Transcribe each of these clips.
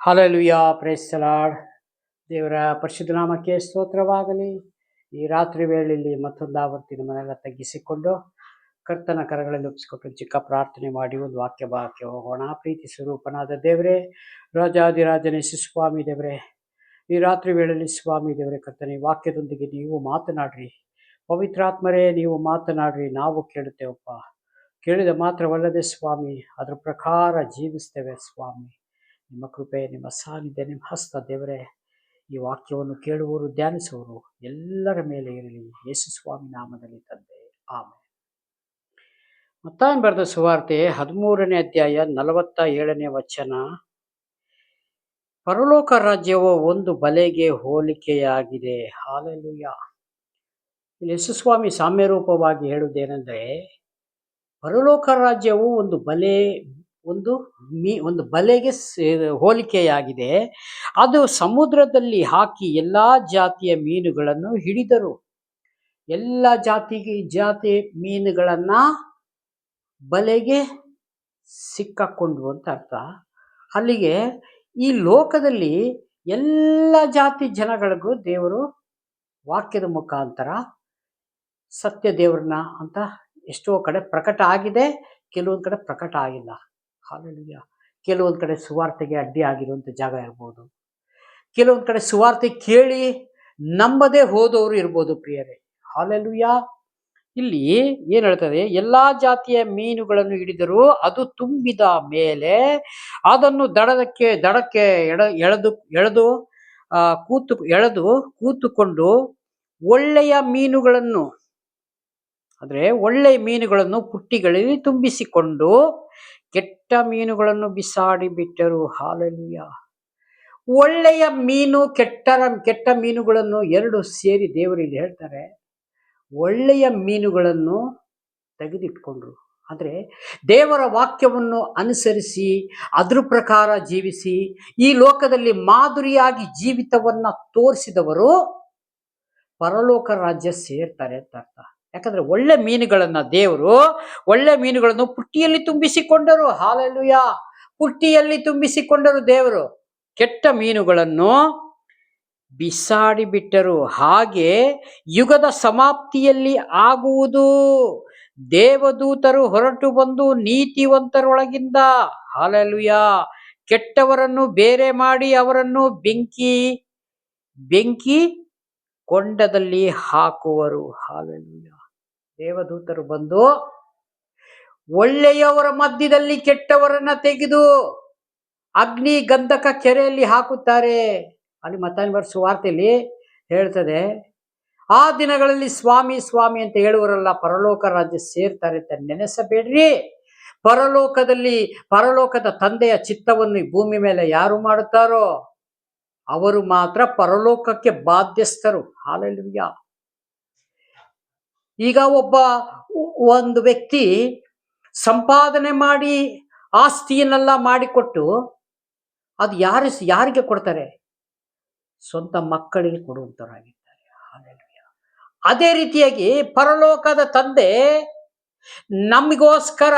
Hallelujah, price the lord. ದೇವರ ಪರಿಶುದ್ಧ ನಾಮಕ್ಕೆ ಸ್ತೋತ್ರವಾಗಲಿ. ಈ ರಾತ್ರಿ ವೇಳೆಯಲ್ಲಿ ಮತ್ತೊಂದು ಆವರ್ತಿ ನಮ್ಮನ್ನೆಲ್ಲ ತಗ್ಗಿಸಿಕೊಂಡು ಕರ್ತನ ಕರಗಳಲ್ಲಿ ಒಪ್ಪಿಸಿಕೊಟ್ಟು ಚಿಕ್ಕ ಪ್ರಾರ್ಥನೆ ಮಾಡಿ ಒಂದು ವಾಕ್ಯ ಹೋಗೋಣ. ಪ್ರೀತಿ ಸ್ವರೂಪನಾದ ದೇವರೇ, ರಾಜಾದಿರಾಜನೇ ಸ್ವಾಮಿ ದೇವರೇ, ಈ ರಾತ್ರಿ ವೇಳೆಯಲ್ಲಿ ಸ್ವಾಮಿ ದೇವರೇ ಕರ್ತನೆ, ವಾಕ್ಯದೊಂದಿಗೆ ನೀವು ಮಾತನಾಡ್ರಿ. ಪವಿತ್ರಾತ್ಮರೇ, ನೀವು ಮಾತನಾಡ್ರಿ, ನಾವು ಕೇಳುತ್ತೇವಪ್ಪ. ಕೇಳಿದ ಮಾತ್ರವಲ್ಲದೆ ಸ್ವಾಮಿ, ಅದರ ಪ್ರಕಾರ ಜೀವಿಸ್ತೇವೆ ಸ್ವಾಮಿ. ನಿಮ್ಮ ಕೃಪೆ, ನಿಮ್ಮ ಸಾನ್ನಿಧ್ಯ, ನಿಮ್ಮ ಹಸ್ತ ದೇವರೇ, ಈ ವಾಕ್ಯವನ್ನು ಕೇಳುವವರು, ಧ್ಯಾನಿಸುವವರು ಎಲ್ಲರ ಮೇಲೆ ಇರಲಿ. ಯೇಸು ಸ್ವಾಮಿ ನಾಮದಲ್ಲಿ ತಂದೆ, ಆಮೆನ್. ಮತ್ತಾಯನು ಬರೆದ ಸುವಾರ್ತೆ 13ನೇ ಅಧ್ಯಾಯ 47ನೇ ವಚನ. ಪರಲೋಕ ರಾಜ್ಯವು ಒಂದು ಬಲೆಗೆ ಹೋಲಿಕೆಯಾಗಿದೆ. ಹಾಲೆಲೂಯಾ. ಇಲ್ಲಿ ಯೇಸು ಸ್ವಾಮಿ ಸಾಮ್ಯ ರೂಪವಾಗಿ ಹೇಳುವುದೇನೆಂದರೆ, ಪರಲೋಕ ರಾಜ್ಯವು ಒಂದು ಬಲೆಗೆ ಹೋಲಿಕೆಯಾಗಿದೆ. ಅದು ಸಮುದ್ರದಲ್ಲಿ ಹಾಕಿ ಎಲ್ಲಾ ಜಾತಿಯ ಮೀನುಗಳನ್ನು ಹಿಡಿದರು. ಎಲ್ಲ ಜಾತಿ ಮೀನುಗಳನ್ನ ಬಲೆಗೆ ಸಿಕ್ಕಾಕೊಂಡ್ರು ಅಂತ ಅರ್ಥ. ಅಲ್ಲಿಗೆ ಈ ಲೋಕದಲ್ಲಿ ಎಲ್ಲ ಜಾತಿ ಜನಗಳಿಗೂ ದೇವರು ವಾಕ್ಯದ ಮುಖಾಂತರ ಸತ್ಯ ದೇವ್ರನ್ನ ಅಂತ ಎಷ್ಟೋ ಕಡೆ ಪ್ರಕಟ ಆಗಿದೆ, ಕೆಲವೊಂದು ಕಡೆ ಪ್ರಕಟ ಆಗಿಲ್ಲ. ಹಾಲೆಲೂಯಾ. ಕೆಲವೊಂದು ಕಡೆ ಸುವಾರ್ತೆಗೆ ಅಡ್ಡಿ ಆಗಿರುವಂಥ ಜಾಗ ಇರ್ಬೋದು, ಕೆಲವೊಂದು ಕಡೆ ಸುವಾರ್ತೆ ಕೇಳಿ ನಂಬದೇ ಹೋದವರು ಇರ್ಬೋದು ಪ್ರಿಯರೇ. ಹಾಲೆಲೂಯಾ. ಇಲ್ಲಿ ಏನ್ ಹೇಳ್ತದೆ, ಎಲ್ಲಾ ಜಾತಿಯ ಮೀನುಗಳನ್ನು ಹಿಡಿದರು. ಅದು ತುಂಬಿದ ಮೇಲೆ ಅದನ್ನು ದಡಕ್ಕೆ ಕೂತುಕೊಂಡು ಒಳ್ಳೆಯ ಮೀನುಗಳನ್ನು ಪುಟ್ಟಿಗಳಲ್ಲಿ ತುಂಬಿಸಿಕೊಂಡು ಕೆಟ್ಟ ಮೀನುಗಳನ್ನು ಬಿಸಾಡಿ ಬಿಟ್ಟರು. ಹಾಲೆಲೂಯಾ. ಒಳ್ಳೆಯ ಮೀನು, ಕೆಟ್ಟ ಮೀನುಗಳನ್ನು ಎರಡು ಸೇರಿ ದೇವರಲ್ಲಿ ಹೇಳ್ತಾರೆ. ಒಳ್ಳೆಯ ಮೀನುಗಳನ್ನು ತೆಗೆದಿಟ್ಕೊಂಡ್ರು. ಆದರೆ ದೇವರ ವಾಕ್ಯವನ್ನು ಅನುಸರಿಸಿ ಅದ್ರ ಪ್ರಕಾರ ಜೀವಿಸಿ ಈ ಲೋಕದಲ್ಲಿ ಮಾದರಿಯಾಗಿ ಜೀವಿತವನ್ನ ತೋರಿಸಿದವರು ಪರಲೋಕ ರಾಜ್ಯ ಸೇರ್ತಾರೆ ಅಂತ ಅರ್ಥ. ಯಾಕಂದ್ರೆ ಒಳ್ಳೆ ಮೀನುಗಳನ್ನು ಪುಟ್ಟಿಯಲ್ಲಿ ತುಂಬಿಸಿಕೊಂಡರು. ಹಾಲೆಲೂಯಾ. ಪುಟ್ಟಿಯಲ್ಲಿ ತುಂಬಿಸಿಕೊಂಡರು ದೇವರು. ಕೆಟ್ಟ ಮೀನುಗಳನ್ನು ಬಿಸಾಡಿ ಬಿಟ್ಟರು. ಹಾಗೆ ಯುಗದ ಸಮಾಪ್ತಿಯಲ್ಲಿ ಆಗುವುದು. ದೇವದೂತರು ಹೊರಟು ಬಂದು ನೀತಿವಂತರೊಳಗಿಂದ, ಹಾಲೆಲೂಯಾ, ಕೆಟ್ಟವರನ್ನು ಬೇರೆ ಮಾಡಿ ಅವರನ್ನು ಬೆಂಕಿ ಕೊಂಡದಲ್ಲಿ ಹಾಕುವರು. ಹಾಲೆಲೂಯಾ. ದೇವದೂತರು ಬಂದು ಒಳ್ಳೆಯವರ ಮಧ್ಯದಲ್ಲಿ ಕೆಟ್ಟವರನ್ನ ತೆಗೆದು ಅಗ್ನಿ ಗಂಧಕ ಕೆರೆಯಲ್ಲಿ ಹಾಕುತ್ತಾರೆ. ಅಲ್ಲಿ ಮತ್ತಾಯನು ಬರೆದ ಸುವಾರ್ತೆಯಲ್ಲಿ ಹೇಳ್ತದೆ, ಆ ದಿನಗಳಲ್ಲಿ ಸ್ವಾಮಿ ಸ್ವಾಮಿ ಅಂತ ಹೇಳುವರೆಲ್ಲ ಪರಲೋಕ ರಾಜ್ಯ ಸೇರ್ತಾರೆ ಅಂತ ನೆನೆಸಬೇಡ್ರಿ. ಪರಲೋಕದ ತಂದೆಯ ಚಿತ್ತವನ್ನು ಈ ಭೂಮಿ ಮೇಲೆ ಯಾರು ಮಾಡುತ್ತಾರೋ ಅವರು ಮಾತ್ರ ಪರಲೋಕಕ್ಕೆ ಬಾಧ್ಯಸ್ಥರು. ಹಾಲೆಲೂಯಾ. ಈಗ ಒಂದು ವ್ಯಕ್ತಿ ಸಂಪಾದನೆ ಮಾಡಿ ಆಸ್ತಿಯನ್ನೆಲ್ಲ ಮಾಡಿಕೊಟ್ಟು ಅದು ಯಾರಿಗೆ ಕೊಡ್ತಾರೆ? ಸ್ವಂತ ಮಕ್ಕಳಿಗೆ ಕೊಡುವಂತರಾಗಿದ್ದಾರೆ. ಹಾಲೆಲೂಯಾ. ಅದೇ ರೀತಿಯಾಗಿ ಪರಲೋಕದ ತಂದೆ ನಮಗೋಸ್ಕರ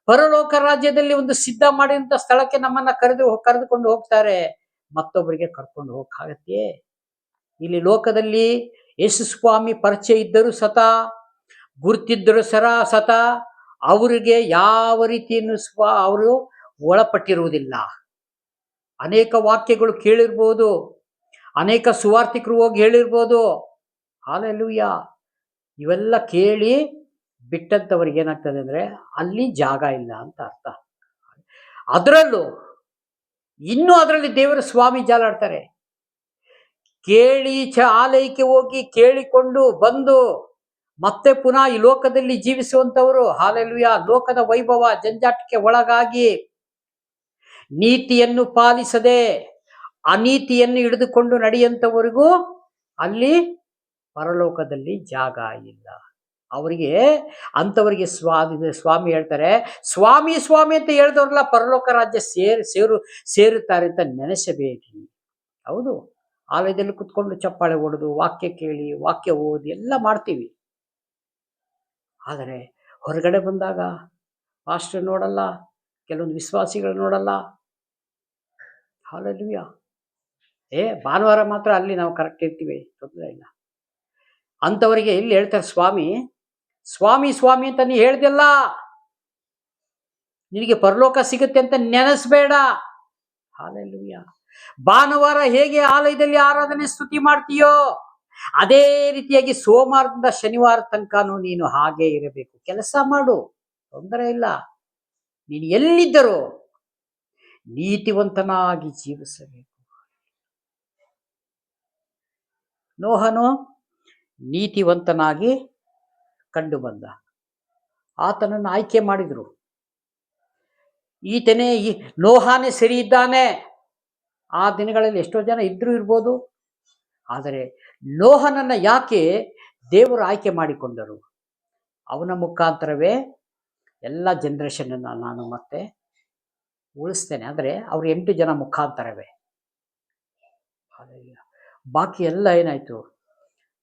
ಪರಲೋಕ ರಾಜ್ಯದಲ್ಲಿ ಒಂದು ಸಿದ್ಧ ಮಾಡಿದಂತ ಸ್ಥಳಕ್ಕೆ ನಮ್ಮನ್ನ ಕರೆದುಕೊಂಡು ಹೋಗ್ತಾರೆ. ಮತ್ತೊಬ್ಬರಿಗೆ ಕರ್ಕೊಂಡು ಹೋಗಕ್ಕಾಗತ್ತೆ? ಇಲ್ಲಿ ಲೋಕದಲ್ಲಿ ಯೇಸು ಸ್ವಾಮಿ ಪರಿಚಯ ಇದ್ದರೂ ಗುರುತಿದ್ದರೂ ಅವರಿಗೆ ಯಾವ ರೀತಿಯನ್ನು ಅವರು ಒಳಪಟ್ಟಿರುವುದಿಲ್ಲ. ಅನೇಕ ವಾಕ್ಯಗಳು ಕೇಳಿರ್ಬೋದು, ಅನೇಕ ಸುವಾರ್ತಿಕರು ಹೋಗಿ ಹೇಳಿರ್ಬೋದು. ಹಾಲೆಲೂಯಾ. ಇವೆಲ್ಲ ಕೇಳಿ ಬಿಟ್ಟಂತವ್ರಿಗೆ ಏನಾಗ್ತದೆ ಅಂದ್ರೆ ಅಲ್ಲಿ ಜಾಗ ಇಲ್ಲ ಅಂತ ಅರ್ಥ. ಅದರಲ್ಲಿ ದೇವರ ಸ್ವಾಮಿ ಜಾಲಾಡ್ತಾರೆ. ಆಲಯಕ್ಕೆ ಹೋಗಿ ಕೇಳಿಕೊಂಡು ಬಂದು ಮತ್ತೆ ಪುನಃ ಈ ಲೋಕದಲ್ಲಿ ಜೀವಿಸುವಂತವರು, ಹಾಲೆಲೂಯಾ, ಲೋಕದ ವೈಭವ ಜಂಜಾಟಕ್ಕೆ ಒಳಗಾಗಿ ನೀತಿಯನ್ನು ಪಾಲಿಸದೆ ಅನೀತಿಯನ್ನು ಹಿಡಿದುಕೊಂಡು ನಡೆಯುವಂತವರಿಗೂ ಅಲ್ಲಿ ಪರಲೋಕದಲ್ಲಿ ಜಾಗ ಇಲ್ಲ. ಅಂತವರಿಗೆ ಸ್ವಾಮಿ ಹೇಳ್ತಾರೆ, ಸ್ವಾಮಿ ಸ್ವಾಮಿ ಅಂತ ಹೇಳಿದವ್ರಲ್ಲ ಪರಲೋಕ ರಾಜ್ಯ ಸೇರುತ್ತಾರೆ ಅಂತ ನೆನೆಸಬೇಡಿ. ಹೌದು, ಆಲಯದಲ್ಲಿ ಕುತ್ಕೊಂಡು ಚಪ್ಪಾಳೆ ಹೊಡೆದು ವಾಕ್ಯ ಕೇಳಿ ವಾಕ್ಯ ಓದಿ ಎಲ್ಲ ಮಾಡ್ತೀವಿ. ಆದರೆ ಹೊರಗಡೆ ಬಂದಾಗ ಪಾಸ್ಟರ್ ನೋಡಲ್ಲ, ಕೆಲವೊಂದು ವಿಶ್ವಾಸಿಗಳು ನೋಡಲ್ಲ, ಹಾಲೆಲೂಯಾ. ಭಾನುವಾರ ಮಾತ್ರ ಅಲ್ಲಿ ನಾವು ಕರೆಕ್ಟ್ ಇರ್ತೀವಿ, ತೊಂದರೆ ಇಲ್ಲ. ಅಂಥವರಿಗೆ ಇಲ್ಲಿ ಹೇಳ್ತಾರೆ ಸ್ವಾಮಿ ಸ್ವಾಮಿ ಸ್ವಾಮಿ ಅಂತ ನೀ ಹೇಳ್ದಲ್ಲ, ನಿನಗೆ ಪರಲೋಕ ಸಿಗುತ್ತೆ ಅಂತ ನೆನೆಸ್ಬೇಡ. ಹಾಲೆಲೂಯಾ. ಭಾನುವಾರ ಹೇಗೆ ಆಲಯದಲ್ಲಿ ಆರಾಧನೆ ಸ್ತುತಿ ಮಾಡ್ತೀಯೋ ಅದೇ ರೀತಿಯಾಗಿ ಸೋಮವಾರದಿಂದ ಶನಿವಾರ ತನಕನೂ ನೀನು ಹಾಗೆ ಇರಬೇಕು. ಕೆಲಸ ಮಾಡು, ತೊಂದರೆ ಇಲ್ಲ. ನೀನು ಎಲ್ಲಿದ್ದರೂ ನೀತಿವಂತನಾಗಿ ಜೀವಿಸಬೇಕು. ನೋಹನು ನೀತಿವಂತನಾಗಿ ಕಂಡು ಬಂದ. ಆತನನ್ನು ಆಯ್ಕೆ ಮಾಡಿದ್ರು. ಈತನೇ ನೋಹಾನೇ ಸರಿ ಇದ್ದಾನೆ. ಆ ದಿನಗಳಲ್ಲಿ ಎಷ್ಟೋ ಜನ ಇದ್ರೂ ಇರ್ಬೋದು, ಆದರೆ ನೋಹನನ್ನು ಯಾಕೆ ದೇವರು ಆಯ್ಕೆ ಮಾಡಿಕೊಂಡರು? ಅವನ ಮುಖಾಂತರವೇ ಎಲ್ಲ ಜನರೇಷನನ್ನು ನಾನು ಮತ್ತೆ ಉಳಿಸ್ತೇನೆ. ಅಂದರೆ ಅವರು 8 ಜನ ಮುಖಾಂತರವೇ. ಬಾಕಿ ಎಲ್ಲ ಏನಾಯಿತು?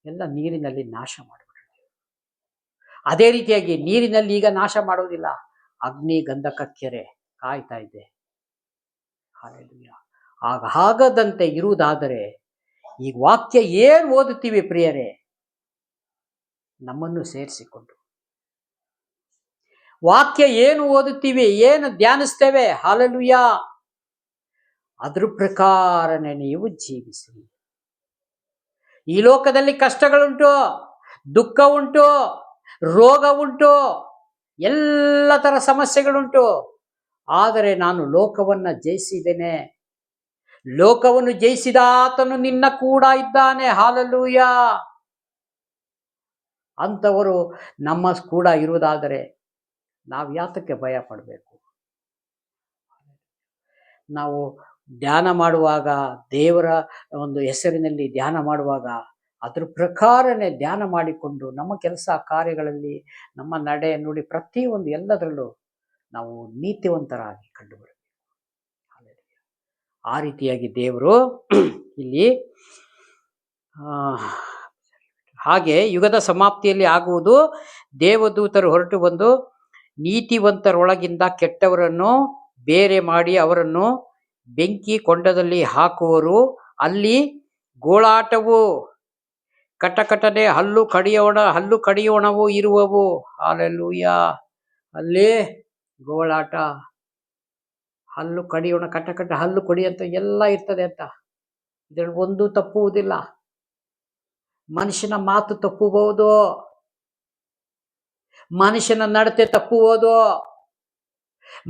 ಎಲ್ಲ ನೀರಿನಲ್ಲಿ ನಾಶ ಮಾಡಿಬಿಟ್ರು. ಅದೇ ರೀತಿಯಾಗಿ ನೀರಿನಲ್ಲಿ ಈಗ ನಾಶ ಮಾಡೋದಿಲ್ಲ, ಅಗ್ನಿ ಗಂಧಕ ಕೆರೆ ಕಾಯ್ತಾ ಇದೆ. ಹಾಲೆಲೂಯಾ. ಹಾಗದಂತೆ ಇರುವುದಾದರೆ ಈಗ ವಾಕ್ಯ ಏನು ಓದುತ್ತೀವಿ ಪ್ರಿಯರೇ, ನಮ್ಮನ್ನು ಸೇರಿಸಿಕೊಂಡು ವಾಕ್ಯ ಏನು ಓದುತ್ತೀವಿ, ಏನು ಧ್ಯಾನಿಸ್ತೇವೆ, ಹಾಲೆಲೂಯಾ, ಅದ್ರ ಪ್ರಕಾರನೇ ನೀವು ಜೀವಿಸಿ. ಈ ಲೋಕದಲ್ಲಿ ಕಷ್ಟಗಳುಂಟು, ದುಃಖ ಉಂಟು, ರೋಗ ಉಂಟು, ಎಲ್ಲ ಥರ ಸಮಸ್ಯೆಗಳುಂಟು. ಆದರೆ ನಾನು ಲೋಕವನ್ನು ಜಯಿಸಿದ್ದೇನೆ. ಲೋಕವನ್ನು ಜಯಿಸಿದ ಆತನು ನಿನ್ನ ಕೂಡ ಇದ್ದಾನೆ. ಹಾಲೆಲೂಯಾ. ಅಂಥವರು ನಮ್ಮ ಕೂಡ ಇರುವುದಾದರೆ ನಾವು ಯಾತಕ್ಕೆ ಭಯ ಪಡಬೇಕು? ನಾವು ಧ್ಯಾನ ಮಾಡುವಾಗ, ದೇವರ ಒಂದು ಹೆಸರಿನಲ್ಲಿ ಧ್ಯಾನ ಮಾಡುವಾಗ ಅದ್ರ ಪ್ರಕಾರನೇ ಧ್ಯಾನ ಮಾಡಿಕೊಂಡು ನಮ್ಮ ಕೆಲಸ ಕಾರ್ಯಗಳಲ್ಲಿ, ನಮ್ಮ ನಡೆ ನುಡಿ, ಪ್ರತಿಯೊಂದು ಎಲ್ಲದರಲ್ಲೂ ನಾವು ನೀತಿವಂತರಾಗಿ ಕಂಡುಬರಬೇಕು. ಆ ರೀತಿಯಾಗಿ ದೇವರು ಇಲ್ಲಿ ಹಾಗೆ ಯುಗದ ಸಮಾಪ್ತಿಯಲ್ಲಿ ಆಗುವುದು, ದೇವದೂತರು ಹೊರಟು ಬಂದು ನೀತಿವಂತರೊಳಗಿಂದ ಕೆಟ್ಟವರನ್ನು ಬೇರೆ ಮಾಡಿ ಅವರನ್ನು ಬೆಂಕಿ ಕೊಂಡದಲ್ಲಿ ಹಾಕುವರು. ಅಲ್ಲಿ ಗೋಳಾಟವು, ಕಟಕಟನೆ, ಹಲ್ಲು ಕಡಿಯೋಣವು ಇರುವವು. ಹಾಲೆಲೂಯಾ. ಅಲ್ಲಿ ಗೋಳಾಟ, ಹಲ್ಲು ಕಡಿಯೋಣ, ಕಟಕಟ, ಹಲ್ಲು ಕಡಿಯಂತ ಎಲ್ಲ ಇರ್ತದೆ ಅಂತ. ಇದರಲ್ಲಿ ಒಂದು ತಪ್ಪುವುದಿಲ್ಲ. ಮನುಷ್ಯನ ಮಾತು ತಪ್ಪಬಹುದು, ಮನುಷ್ಯನ ನಡತೆ ತಪ್ಪುವುದು,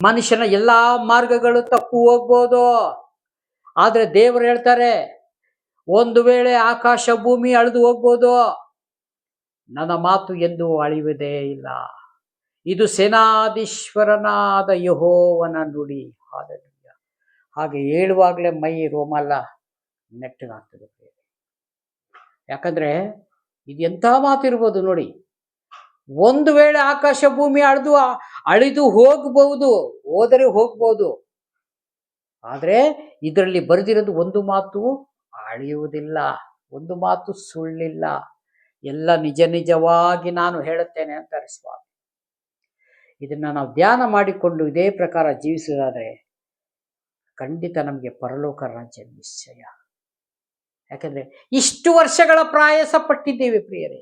ಮನುಷ್ಯನ ಎಲ್ಲಾ ಮಾರ್ಗಗಳು ತಪ್ಪು ಹೋಗ್ಬೋದು. ಆದ್ರೆ ದೇವರು ಹೇಳ್ತಾರೆ, ಒಂದು ವೇಳೆ ಆಕಾಶ ಭೂಮಿ ಅಳಿದು ಹೋಗ್ಬೋದು, ನನ್ನ ಮಾತು ಎಂದು ಅಳಿಯುವುದೇ ಇಲ್ಲ. ಇದು ಸೇನಾಧೀಶ್ವರನಾದ ಯೆಹೋವನ ನುಡಿ. ಹಾಗೆ ಹೇಳುವಾಗಲೇ ಮೈ ರೋಮಲ್ಲ ನೆಟ್ಟಗಾಗ್ತದೆ. ಯಾಕಂದ್ರೆ ಇದು ಎಂಥ ಮಾತಿರ್ಬೋದು ನೋಡಿ. ಒಂದು ವೇಳೆ ಆಕಾಶ ಭೂಮಿ ಅಳಿದು ಹೋದರೆ ಹೋಗ್ಬೋದು, ಆದ್ರೆ ಇದರಲ್ಲಿ ಬರೆದಿರೋದು ಒಂದು ಮಾತು ಅಳಿಯುವುದಿಲ್ಲ, ಒಂದು ಮಾತು ಸುಳ್ಳಿಲ್ಲ, ಎಲ್ಲ ನಿಜ ನಿಜವಾಗಿ ನಾನು ಹೇಳುತ್ತೇನೆ ಅಂತಾರೆ ಸ್ವಾಮಿ. ಇದನ್ನ ನಾವು ಧ್ಯಾನ ಮಾಡಿಕೊಂಡು ಇದೇ ಪ್ರಕಾರ ಜೀವಿಸುವುದಾದರೆ ಖಂಡಿತ ನಮಗೆ ಪರಲೋಕ ರಾಜ್ಯ ನಿಶ್ಚಯ. ಯಾಕಂದ್ರೆ ಇಷ್ಟು ವರ್ಷಗಳ ಪ್ರಯಾಸ ಪಟ್ಟಿದ್ದೇವೆ ಪ್ರಿಯರೇ.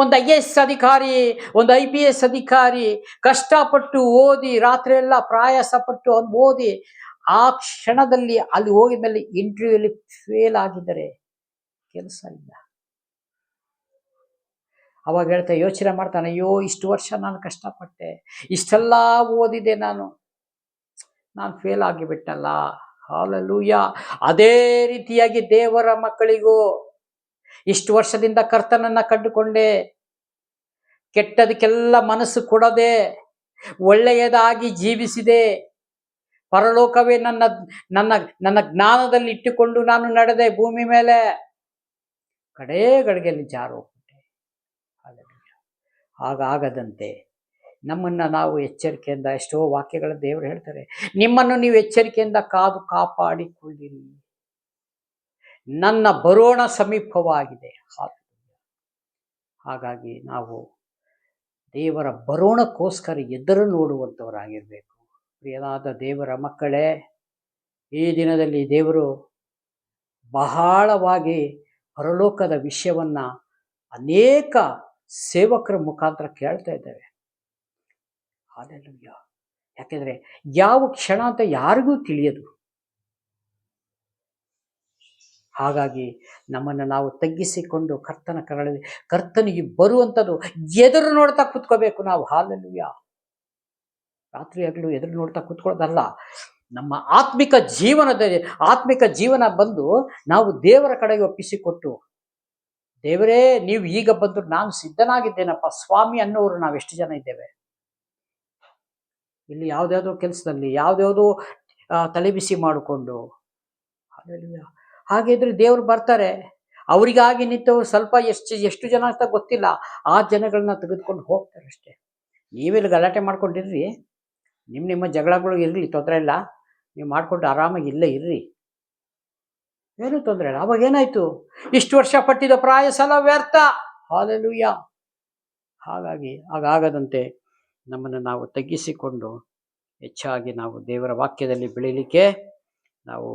ಒಂದು IAS ಅಧಿಕಾರಿ, ಒಂದು IPS ಅಧಿಕಾರಿ ಕಷ್ಟಪಟ್ಟು ಓದಿ, ರಾತ್ರಿ ಎಲ್ಲ ಪ್ರಯಾಸ ಪಟ್ಟು ಓದಿ, ಆ ಕ್ಷಣದಲ್ಲಿ ಅಲ್ಲಿ ಹೋಗಿದ ಮೇಲೆ ಇಂಟರ್ವ್ಯೂಲಿ ಫೇಲ್ ಆಗಿದ್ದಾರೆ, ಕೆಲಸ ಇಲ್ಲ. ಅವಾಗ ಯೋಚನೆ ಮಾಡ್ತಾನೆ, ಅಯ್ಯೋ ಇಷ್ಟು ವರ್ಷ ನಾನು ಕಷ್ಟಪಟ್ಟೆ, ಇಷ್ಟೆಲ್ಲ ಓದಿದೆ, ನಾನು ಫೇಲ್ ಆಗಿಬಿಟ್ಟಲ್ಲ. ಹಾಲೆಲೂಯಾ. ಅದೇ ರೀತಿಯಾಗಿ ದೇವರ ಮಕ್ಕಳಿಗೂ ಇಷ್ಟು ವರ್ಷದಿಂದ ಕರ್ತನನ್ನ ಕಂಡುಕೊಂಡೆ, ಕೆಟ್ಟದಕ್ಕೆಲ್ಲ ಮನಸ್ಸು ಕೊಡದೆ ಒಳ್ಳೆಯದಾಗಿ ಜೀವಿಸಿದೆ, ಪರಲೋಕವೇ ನನ್ನ ನನ್ನ ನನ್ನ ಜ್ಞಾನದಲ್ಲಿ ಇಟ್ಟುಕೊಂಡು ನಾನು ನಡೆದೆ ಭೂಮಿ ಮೇಲೆ, ಕಡೇ ಗಡಿಗೆಯಲ್ಲಿ ಜಾರೋಗ್ಬಿಟ್ಟೆ. ಹಾಗಾಗದಂತೆ ನಮ್ಮನ್ನ ನಾವು ಎಚ್ಚರಿಕೆಯಿಂದ, ಎಷ್ಟೋ ವಾಕ್ಯಗಳ ದೇವರು ಹೇಳ್ತಾರೆ, ನಿಮ್ಮನ್ನು ನೀವು ಎಚ್ಚರಿಕೆಯಿಂದ ಕಾಪಾಡಿಕೊಳ್ಳಿರಿ, ನನ್ನ ಬರೋಣ ಸಮೀಪವಾಗಿದೆ. ಹಾಗಾಗಿ ನಾವು ದೇವರ ಬರೋಣಕ್ಕೋಸ್ಕರ ಎದುರು ನೋಡುವಂಥವರಾಗಿರ್ಬೇಕು. ಪ್ರಿಯನಾದ ದೇವರ ಮಕ್ಕಳೇ, ಈ ದಿನದಲ್ಲಿ ದೇವರು ಬಹಳವಾಗಿ ಪರಲೋಕದ ವಿಷಯವನ್ನ ಅನೇಕ ಸೇವಕರ ಮುಖಾಂತರ ಕೇಳ್ತಾ ಇದ್ದೇವೆ. ಹಾಲೆಲೂಯಾ. ಯಾಕೆಂದ್ರೆ ಯಾವ ಕ್ಷಣ ಅಂತ ಯಾರಿಗೂ ತಿಳಿಯದು. ಹಾಗಾಗಿ ನಮ್ಮನ್ನು ನಾವು ತಗ್ಗಿಸಿಕೊಂಡು ಕರ್ತನ ಕರಳಲ್ಲಿ ಕರ್ತನಿಗೆ ಬರುವಂಥದ್ದು ಎದುರು ನೋಡ್ತಾ ಕೂತ್ಕೋಬೇಕು ನಾವು. ಹಾಲೆಲೂಯಾ. ರಾತ್ರಿ ಹಗಲು ಎದುರು ನೋಡ್ತಾ ಕೂತ್ಕೊಳ್ಳೋದಲ್ಲ. ನಮ್ಮ ಆತ್ಮಿಕ ಜೀವನ ಬಂದು ನಾವು ದೇವರ ಕಡೆಗೆ ಒಪ್ಪಿಸಿಕೊಟ್ಟು, ದೇವರೇ ನೀವು ಈಗ ಬಂದ್ರು ನಾನು ಸಿದ್ಧನಾಗಿದ್ದೇನಪ್ಪ ಸ್ವಾಮಿ ಅನ್ನೋರು ನಾವೆಷ್ಟು ಜನ ಇದ್ದೇವೆ ಇಲ್ಲಿ? ಯಾವುದ್ಯಾವುದೋ ಕೆಲಸದಲ್ಲಿ ಯಾವುದ್ಯಾವುದೋ ತಲೆಬಿಸಿ ಮಾಡಿಕೊಂಡು. ಹಾಗಿದ್ರೆ ದೇವರು ಬರ್ತಾರೆ. ಅವರಿಗಾಗಿ ನಿಂತವ್ರು ಸ್ವಲ್ಪ ಎಷ್ಟು ಜನ ಅಂತ ಗೊತ್ತಿಲ್ಲ, ಆ ಜನಗಳನ್ನ ತೆಗೆದುಕೊಂಡು ಹೋಗ್ತಾರೆ ಅಷ್ಟೇ. ನೀವೆಲ್ಲಿ ಗಲಾಟೆ ಮಾಡ್ಕೊಂಡಿರ್ರಿ, ನಿಮ್ಮ ಜಗಳಗಳು ಇರಲಿ, ತೊಂದರೆ ಇಲ್ಲ, ನೀವು ಮಾಡ್ಕೊಂಡು ಆರಾಮಾಗಿ ಇಲ್ಲೇ ಇರ್ರಿ, ಏನೂ ತೊಂದರೆ ಇಲ್ಲ. ಅವಾಗ ಏನಾಯ್ತು? ಇಷ್ಟು ವರ್ಷ ಪಟ್ಟಿದ ಪ್ರಯಾಸ ಎಲ್ಲ ವ್ಯರ್ಥ. ಹಾಲೆಲೂಯಾ. ಹಾಗಾಗಿ ಹಾಗಾಗದಂತೆ ನಮ್ಮನ್ನು ನಾವು ತಗ್ಗಿಸಿಕೊಂಡು ಹೆಚ್ಚಾಗಿ ನಾವು ದೇವರ ವಾಕ್ಯದಲ್ಲಿ ಬೆಳೀಲಿಕ್ಕೆ ನಾವು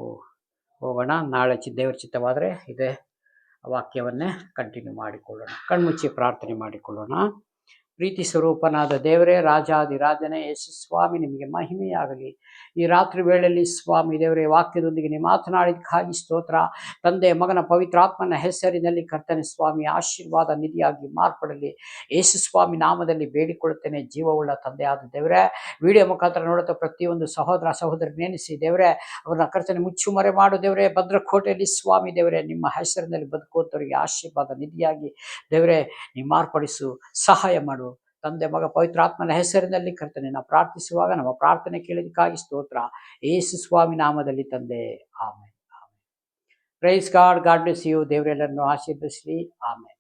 ಹೋಗೋಣ. ನಾಳೆ ದೇವರ ಚಿತ್ತವಾದರೆ ಇದೇ ವಾಕ್ಯವನ್ನೇ ಕಂಟಿನ್ಯೂ ಮಾಡಿಕೊಳ್ಳೋಣ. ಕಣ್ಮುಚ್ಚಿ ಪ್ರಾರ್ಥನೆ ಮಾಡಿಕೊಳ್ಳೋಣ. ಪ್ರೀತಿ ಸ್ವರೂಪನಾದ ದೇವರೇ, ರಾಜಾದಿರಾಜನೇ ಯೇಸು ಸ್ವಾಮಿ, ನಿಮಗೆ ಮಹಿಮೆಯಾಗಲಿ. ಈ ರಾತ್ರಿ ವೇಳೆಯಲ್ಲಿ ಸ್ವಾಮಿ ದೇವರೇ, ವಾಕ್ಯದೊಂದಿಗೆ ನೀವು ಮಾತನಾಡಿದಕ್ಕಾಗಿ ಸ್ತೋತ್ರ. ತಂದೆ ಮಗನ ಪವಿತ್ರಾತ್ಮನ ಹೆಸರಿನಲ್ಲಿ ಕರ್ತನೆ ಸ್ವಾಮಿ ಆಶೀರ್ವಾದ ನಿಧಿಯಾಗಿ ಮಾರ್ಪಡಲಿ. ಯೇಸು ಸ್ವಾಮಿ ನಾಮದಲ್ಲಿ ಬೇಡಿಕೊಳ್ಳುತ್ತೇನೆ. ಜೀವವುಳ್ಳ ತಂದೆಯಾದ ದೇವರೇ, ವಿಡಿಯೋ ಮುಖಾಂತರ ನೋಡುತ್ತಾ ಪ್ರತಿಯೊಂದು ಸಹೋದರ ಸಹೋದರಿ ನೆನೆಸಿ ದೇವರೇ, ಅವ್ರನ್ನ ಕರ್ತನೆ ಮುಚ್ಚುಮರೆ ಮಾಡು ದೇವರೇ. ಭದ್ರಕೋಟೆಯಲ್ಲಿ ಸ್ವಾಮಿ ದೇವರೇ, ನಿಮ್ಮ ಹೆಸರಿನಲ್ಲಿ ಬದುಕುವಂಥವರಿಗೆ ಆಶೀರ್ವಾದ ನಿಧಿಯಾಗಿ ದೇವರೇ ನೀವು ಮಾರ್ಪಡಿಸು, ಸಹಾಯ ಮಾಡು. ತಂದೆ ಮಗ ಪವಿತ್ರಾತ್ಮನ ಹೆಸರಿನಲ್ಲಿ ಕರ್ತನೆ ನಾವು ಪ್ರಾರ್ಥಿಸುವಾಗ ನಮ್ಮ ಪ್ರಾರ್ಥನೆ ಕೇಳಿದಕ್ಕಾಗಿ ಸ್ತೋತ್ರ. ಯೇಸು ಸ್ವಾಮಿ ನಾಮದಲ್ಲಿ ತಂದೆ, amen. Praise God. God bless you. ದೇವರೆಲ್ಲರನ್ನು ಆಶೀರ್ವದಿಸಲಿ. ಆಮೆನ್.